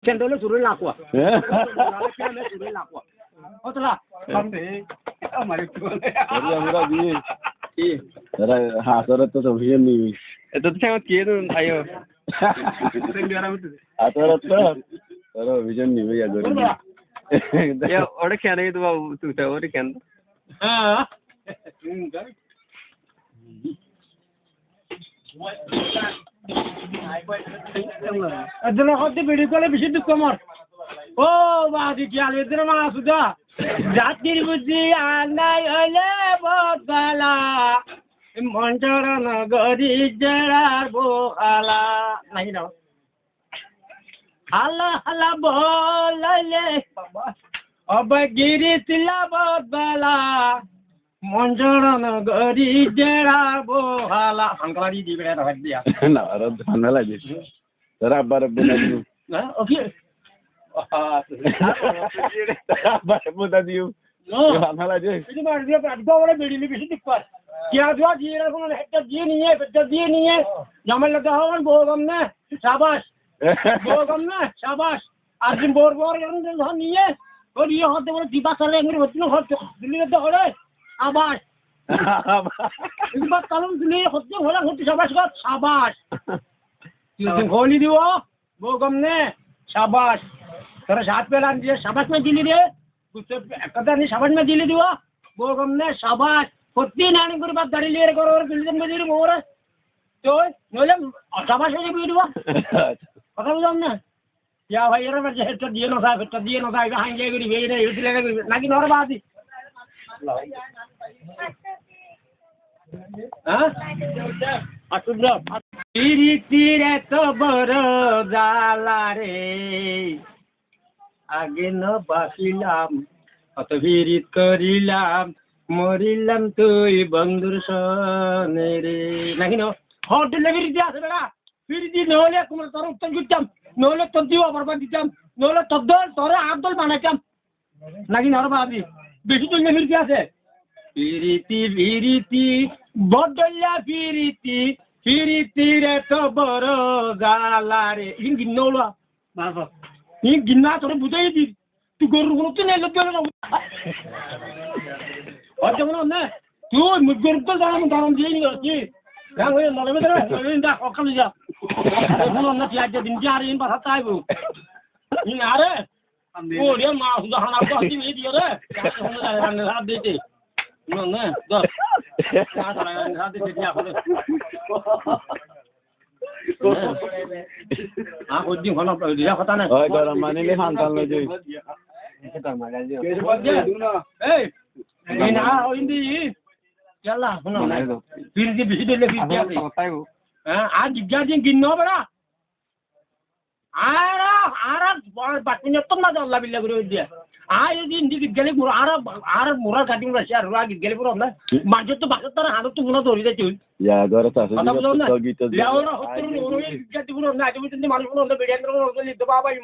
Cendolnya suruh laku. Suruh laku. Oh telah. Sampai. Mari tuh. Jadi আমরা দিয়ে কি তারা হাসরে তো ভিড় নিবি এটা তো আমার কে আয়ো হাসরে তো তারা ভিড় নিবি ইয়া করে ওটা কেন তো বাবু তুই তো ওটা কেন হ্যাঁ aduna hodde bidi kole bishi dukomor o baadi ki ale dere ma suda jatir buji anai ole botala monjara nagari jarar bokhala nahi na hala hala bolale abagiri tila botala monjara nagari jarar bokhala angkari di bere hadiya না আর ধানলা this তারা আবার বলে দিও na okay আবার বলে দিও no ধানলা দিস ini mah dia ada orang beli ni bisi dikpat क्या जो दिए ना कौन है दिए नहीं है बेटा दिए नहीं है जमल लगा हो बोगम ना शाबाश बोगम ना शाबाश आज दिन बोर बोर करने तो नहीं है और ये होते बोले दीपा साले अंगूर बच्चे लोग होते दिल्ली में तो हो रहे शाबाश इस बात कलम दिल्ली होते हो रहा होते शाबाश का शाबाश तुम खोली दियो बोगम ने शाबाश तेरा साथ पे लान दिए शाबाश में दिल्ली दे कुछ कदर नहीं शाबाश में दिल्ली दियो बोगम ने शाबाश होती नानी गुरु बात दाढ़ी ले करो और बिल्डिंग में दिल्ली मोर तो नोले शाबाश में भी दियो पता बोलो ना क्या भाई यार मैं जेट दिए ना साहब कहाँ जाएगी रे ये नहीं इधर लेगा ना कि नौर बात ही हाँ अटुब्रा तीरी तीरे तो बरो जाला रे आगे न बासिलाम अत विरित करिलाम মরিলাম তুই বন্ধুর সনে রে নাকি না হট লেগে দিতে আছে বেড়া ফিরিতি নহলে তোমার তোর উত্তর দিতাম নহলে তোর দিও বরবাদ দিতাম নহলে তোর দল তোরে আব্দুল বানাইতাম নাকি না বাদি বেশি তুই ফিরিতি আছে ফিরিতি বদল্লা ফিরিতি রে তো বড় জালা রে ইন গিন্নওলা বাবা ইন গিন্না তোরে বুঝাই দি তুই গরু গুলো তো নেই লোক গেল না और जब ना तू मुझे रुपये दाम दिए नहीं करती क्या हुए नॉलेज में तेरे इंदा ऑक्कल जा बोलो ना क्या दिन जा रही इन पर हत्ता है वो इन आ रहे वो ये माँ सुधा हना को हत्ती नहीं दिया रे क्या होने जा रहा है साथ देते ना ना दो क्या कर रहा है साथ देते क्या करे हाँ कुछ दिन होना दिया पता नहीं ওই গরম মানে লে খান তাল লই Hey, ini ah, ini, jalan, mana? Pilih bisi dulu pilih dia. आज जिज्ञासी गिन्नो बड़ा आरा बातमीnya tuh nggak Allah bilang guru dia ini di gele murah आरा murah kating Rusia ruang gele murah lah maju tuh bakal terang harus tuh murah dori deh cuy ya gara tas gitu ya orang hotel orang jadi murah nggak cuma itu malu murah udah beda orang udah lihat apa ini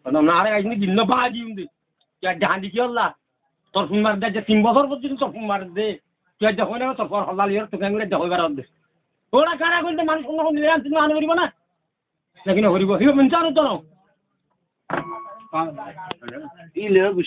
karena nara ini ginno baji ini ya jangan dikira torfun mar deh tim bosor bosor torfun mar deh ya jangan ada torfun halal liar tuh kan udah jauh barat deh orang karena aku itu manusia orang lihat itu anu beri mana lagi nih beri hidup mencari tuh ile bu